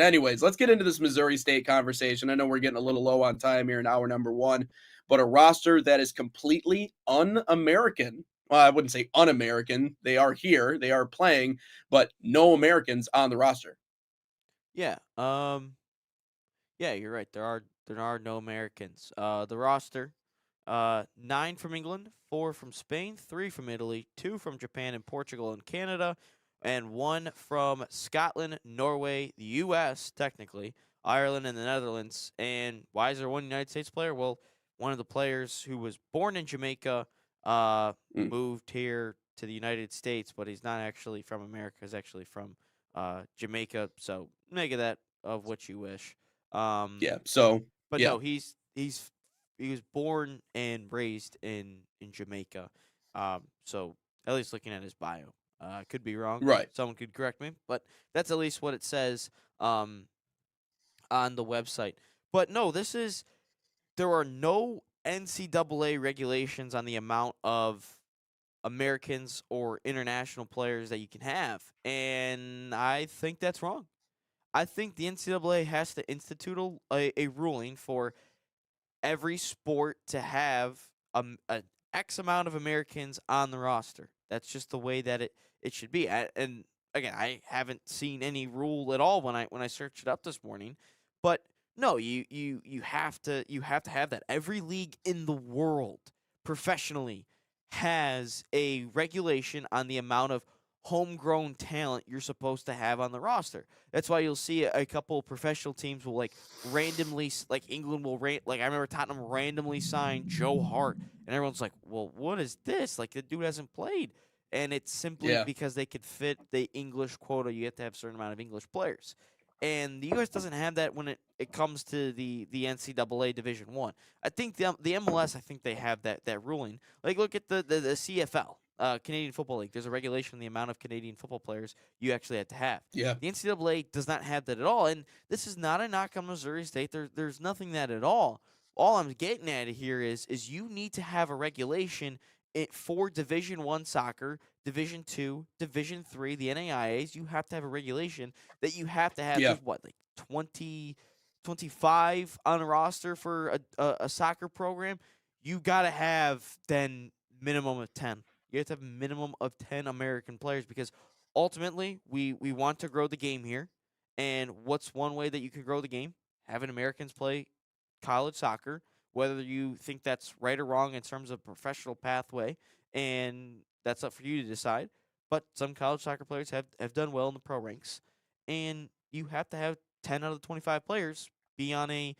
Anyways, let's get into this Missouri State conversation. I know we're getting a little low on time here in hour number one, but a roster that is completely un-American. Well, I wouldn't say un-American. They are here, they are playing, but no Americans on the roster. Yeah. Yeah, you're right. There are no Americans. The roster, 9 from England, 4 from Spain, 3 from Italy, 2 from Japan and Portugal and Canada, and 1 from Scotland, Norway, the U.S. technically, Ireland, and the Netherlands. And why is there one United States player? Well, one of the players who was born in Jamaica, uh, Mm, moved here to the United States, but he's not actually from America. He's actually from Jamaica. So make of that of what you wish. Um, yeah. So but yeah, no, he was born and raised in Jamaica. So at least looking at his bio, I could be wrong. right. Someone could correct me, but that's at least what it says um on the website. But no, there are no NCAA regulations on the amount of Americans or international players that you can have, and I think that's wrong. I think the NCAA has to institute a ruling for every sport to have a X amount of Americans on the roster. That's just the way that it should be. And again, I haven't seen any rule at all when I searched it up this morning, but no, you have to have that. Every league in the world professionally has a regulation on the amount of homegrown talent you're supposed to have on the roster. That's why you'll see a couple professional teams will like randomly, like England will like I remember Tottenham randomly signed Joe Hart, and everyone's like, "Well, what is this? Like the dude hasn't played." And it's simply Yeah, because they could fit the English quota. You have to have a certain amount of English players, and the U.S. doesn't have that when it comes to the NCAA Division One. I think the MLS, I think they have that ruling. Like look at the CFL, Canadian Football League. There's a regulation on the amount of Canadian football players you actually have to have. yeah, The NCAA does not have that at all, and this is not a knock on Missouri State. There's nothing that at all. All I'm getting at here is you need to have a regulation for Division One soccer, Division Two, Division 3, the NAIAs. You have to have a regulation that you have to have. yeah, There's what like 20, 25 on a roster for a soccer program. You got to have then minimum of 10. You have to have a minimum of 10 American players because ultimately we want to grow the game here. And what's one way that you can grow the game? Having Americans play college soccer, whether you think that's right or wrong in terms of professional pathway, and that's up for you to decide. But some college soccer players have done well in the pro ranks, and you have to have 10 out of the 25 players be on the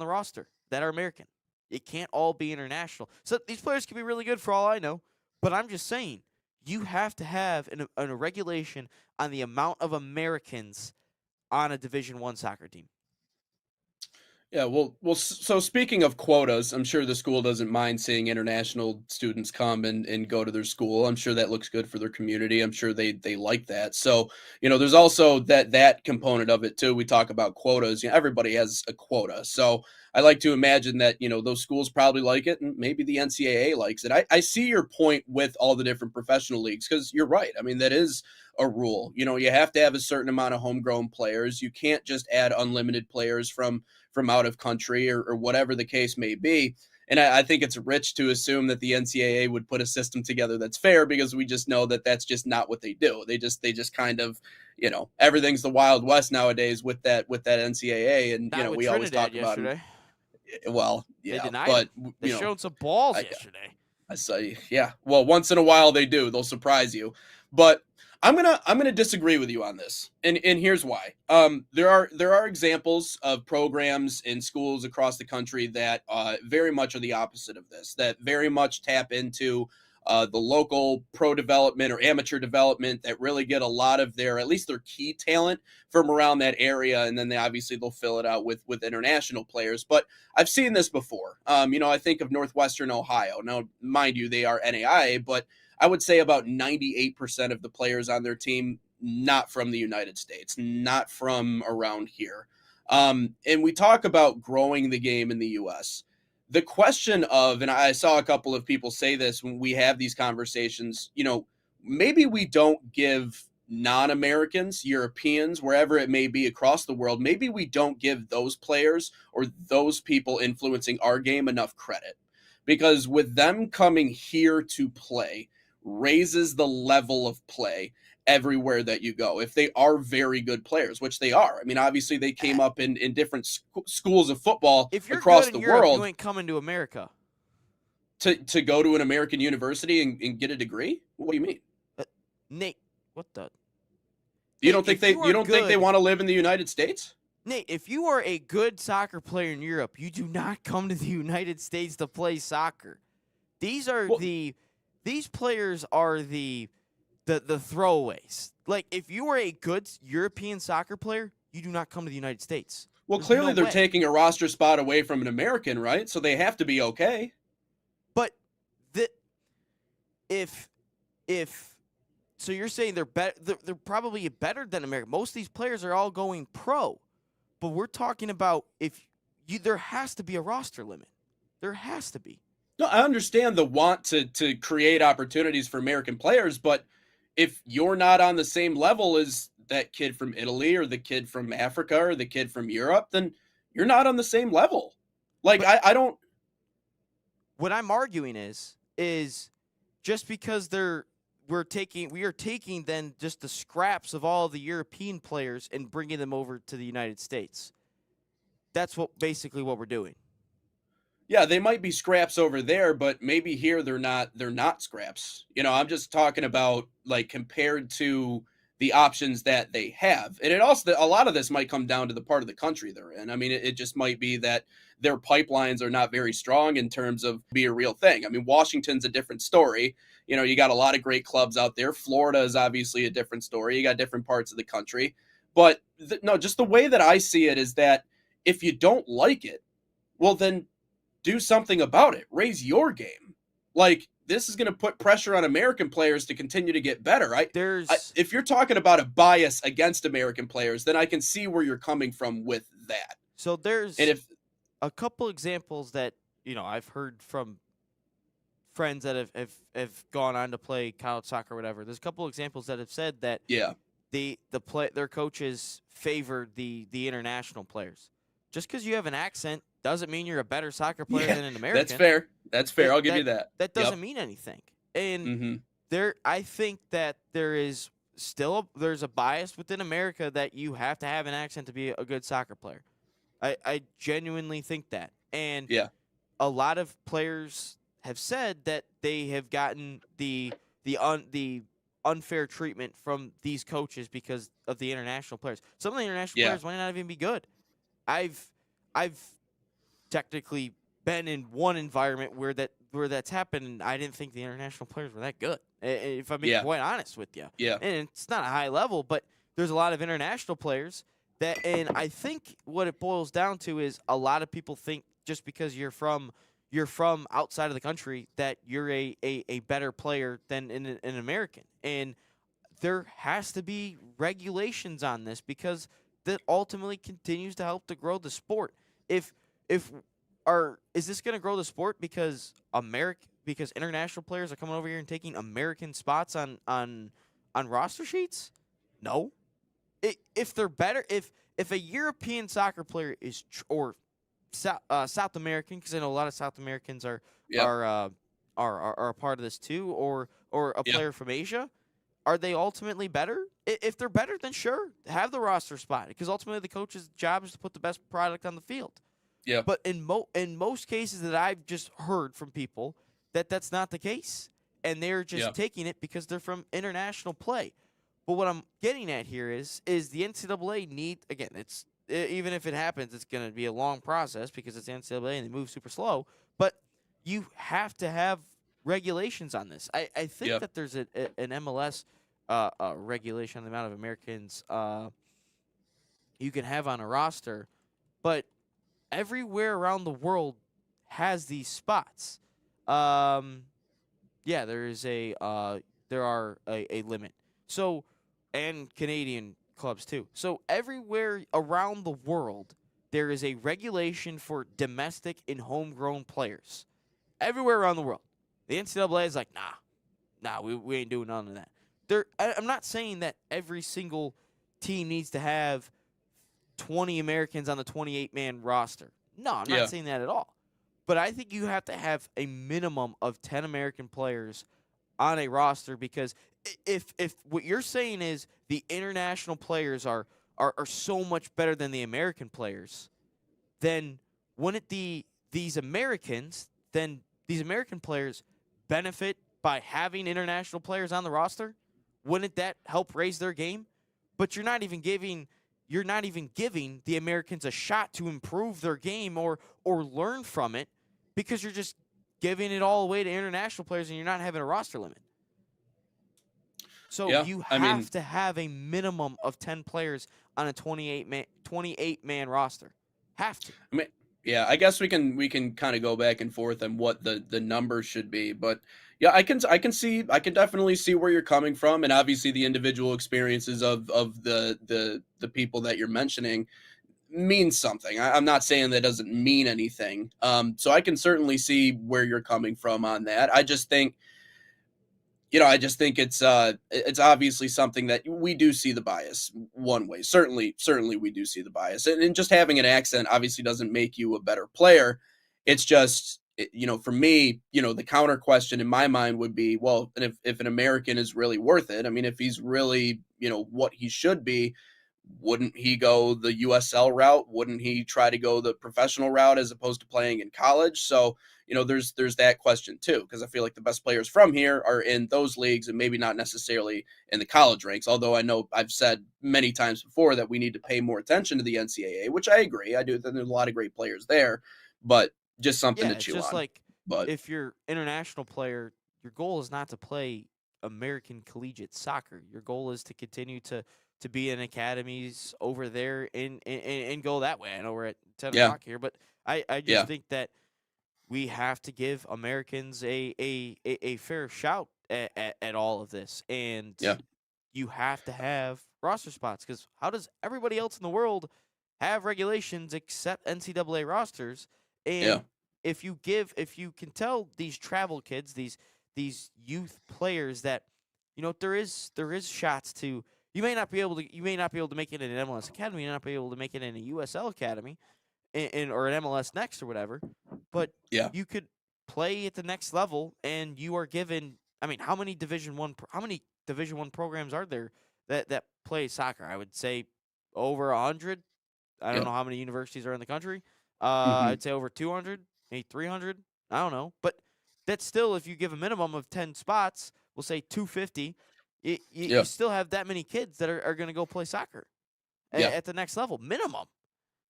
roster that are American. It can't all be international. So these players can be really good for all I know, but I'm just saying you have to have a regulation on the amount of Americans on a Division One soccer team. yeah. Well. So speaking of quotas, I'm sure the school doesn't mind seeing international students come and go to their school. I'm sure that looks good for their community. I'm sure they like that. So there's also that component of it too. We talk about quotas. Everybody has a quota. So I like to imagine that those schools probably like it, and maybe the NCAA likes it. I see your point with all the different professional leagues because you're right. I mean, that is a rule. You have to have a certain amount of homegrown players. You can't just add unlimited players from out of country or whatever the case may be. And I think it's rich to assume that the NCAA would put a system together that's fair because we just know that that's just not what they do. They just kind of, everything's the Wild West nowadays with that NCAA, and Not with we always Trinidad talk about them. yesterday. Well, They yeah, denied but him. They showed some balls I, yesterday. I say, yeah. Well, once in a while they do. They'll surprise you. But I'm gonna disagree with you on this, and here's why. There are examples of programs in schools across the country that very much are the opposite of this. That very much tap into the local pro development or amateur development that really get a lot of their at least their key talent from around that area, and then they'll fill it out with international players. But I've seen this before. I think of Northwestern Ohio. Now, mind you, they are NAIA, but I would say about 98% of the players on their team not from the United States, not from around here. And we talk about growing the game in the U.S. The question of, and I saw a couple of people say this when we have these conversations, maybe we don't give non-Americans, Europeans, wherever it may be across the world, maybe we don't give those players or those people influencing our game enough credit. Because with them coming here to play raises the level of play everywhere that you go. If they are very good players, which they are. I mean, obviously they Eh, came up in different schools of football If you're good across in the Europe, you world ain't coming to America. to go to an American university and get a degree. What do you mean? Uh, Nate, what the You Nate? don't think If you are they good, want to live in the United States? Nate, if you are a good soccer player in Europe, you do not come to the United States to play soccer. These are Well, these players are the throwaways. Like if you are a good European soccer player, you do not come to the United States. well, There's no clearly they're way. taking a roster spot away from an American, right? So they have to be okay. But the if if so you're saying they're better they're probably better than America. Most of these players are all going pro. But we're talking about if you there has to be a roster limit. There has to be. No, I understand the want to create opportunities for American players, but if you're not on the same level as that kid from Italy or the kid from Africa or the kid from Europe, then you're not on the same level. Like But I don't. what I'm arguing is just because we are taking then just the scraps of all the European players and bringing them over to the United States. That's what basically what we're doing. Yeah, they might be scraps over there, but maybe here they're not scraps. I'm just talking about like compared to the options that they have. And it also a lot of this might come down to the part of the country they're in. I mean, it just might be that their pipelines are not very strong in terms of be a real thing. I mean, Washington's a different story. You got a lot of great clubs out there. Florida is obviously a different story. You got different parts of the country. But no, just the way that I see it is that if you don't like it, well then do something about it. Raise your game. Like this is going to put pressure on American players to continue to get better. There's If you're talking about a bias against American players, then I can see where you're coming from with that. so And there's if a couple examples that I've heard from friends that have gone on to play college soccer or whatever. There's a couple examples that have said that yeah, their coaches favored the international players. Just because you have an accent doesn't mean you're a better soccer player yeah, than an that's American. fair. That's fair. That I'll give you that that. that Yep. doesn't mean anything. And Mm-hmm. I think that there's a bias within America that you have to have an accent to be a good soccer player. I genuinely think that. And Yeah. a lot of players have said that they have gotten the unfair treatment from these coaches because of the international players. Some of the international Yeah. players might not even be good. I've I've technically been in one environment where that's happened, and I didn't think the international players were that good. If I'm being Yeah. quite honest with you, Yeah. and it's not a high level, but there's a lot of international players and I think what it boils down to is a lot of people think just because you're from outside of the country that you're a better player than an American, and there has to be regulations on this because that ultimately continues to help to grow the sport. If is this going to grow the sport because international players are coming over here and taking American spots on roster sheets? No. If they're better, if a European soccer player is South American, because I know a lot of South Americans Yeah. are uh, are a part of this too, or a Yeah. player from Asia, are they ultimately better? If they're better, then sure, have the roster spot because ultimately the coach's job is to put the best product on the field. Yeah. But in most cases that I've just heard from people that's not the case, and they're Yeah. just taking it because they're from international play. But what I'm getting at here is the NCAA need again. Even if it happens, it's going to be a long process because it's the NCAA and they move super slow. But you have to have regulations on this. I think Yeah. that there's an MLS regulation on the amount of Americans you can have on a roster, but everywhere around the world has these spots. Yeah, there are a limit. So, and Canadian clubs too. So everywhere around the world, there is a regulation for domestic and homegrown players. Everywhere around the world, the NCAA is like, nah, we ain't doing none of that. I'm not saying that every single team needs to have 20 Americans on the 28-man roster. No, I'm not Yeah. saying that at all. But I think you have to have a minimum of 10 American players on a roster, because if what you're saying is the international players are so much better than the American players, then wouldn't these American players benefit by having international players on the roster? Wouldn't that help raise their game? But you're not even giving the Americans a shot to improve their game or learn from it, because you're just giving it all away to international players and you're not having a roster limit. So Yeah. you I have mean, to have a minimum of 10 players on a 28 man roster. Have to. I mean, yeah, I guess we can kind of go back and forth on what the numbers should be, but yeah, I can definitely see where you're coming from, and obviously the individual experiences of the people that you're mentioning means something. I'm not saying that doesn't mean anything. So I can certainly see where you're coming from on that. I just think it's obviously something that we do see the bias one way. Certainly we do see the bias. And just having an accent obviously doesn't make you a better player. It's just for me, the counter question in my mind would be, well, and if an American is really worth it, I mean, if he's really, what he should be, wouldn't he go the USL route? Wouldn't he try to go the professional route as opposed to playing in college? So, there's that question too, because I feel like the best players from here are in those leagues and maybe not necessarily in the college ranks. Although I know I've said many times before that we need to pay more attention to the NCAA, which I agree. I do. There's a lot of great players there, but just something Yeah, to it's chew just on. like But if you're international player, your goal is not to play American collegiate soccer. Your goal is to continue to be in academies over there and go that way. I know we're at 10 yeah, o'clock here, but I just yeah, think that we have to give Americans a fair shout at all of this. And yeah, you have to have roster spots, because how does everybody else in the world have regulations except NCAA rosters? yeah, And if you can tell these travel kids, these youth players, that there is shots to, you may not be able to make it in an MLS academy, you may not be able to make it in a USL academy, or an MLS Next or whatever, but yeah, you could play at the next level, and you are given. I mean, how many Division 1 programs are there that play soccer? I would say over 100. I don't yeah, know how many universities are in the country. hmm, I'd say over 200, maybe 300. I don't know, but that's still, if you give a minimum of 10 spots, we'll say 250. You yeah, still have that many kids that are going to go play soccer yeah, at the next level minimum.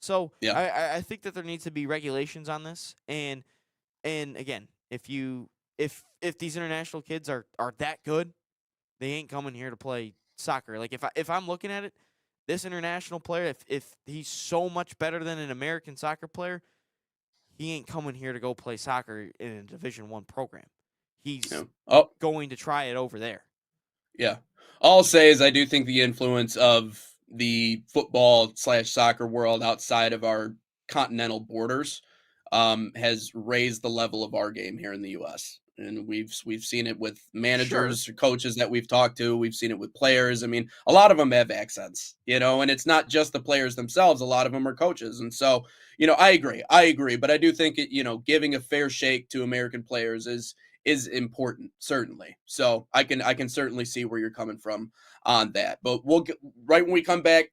So yeah, I think that there needs to be regulations on this. And again, if these international kids are that good, they ain't coming here to play soccer. Like if I'm looking at it, this international player, if he's so much better than an American soccer player, he ain't coming here to go play soccer in a Division 1 program. yeah. He's Oh, going to try it over there. yeah. All I'll say is I do think the influence of the football slash soccer world outside of our continental borders has raised the level of our game here in the U.S. And we've seen it with Sure. managers, coaches that we've talked to. We've seen it with players. I mean, a lot of them have accents, and it's not just the players themselves. A lot of them are coaches, and so I agree. I agree, but I do think giving a fair shake to American players is important, certainly. So I can certainly see where you're coming from on that. But we'll get right when we come back.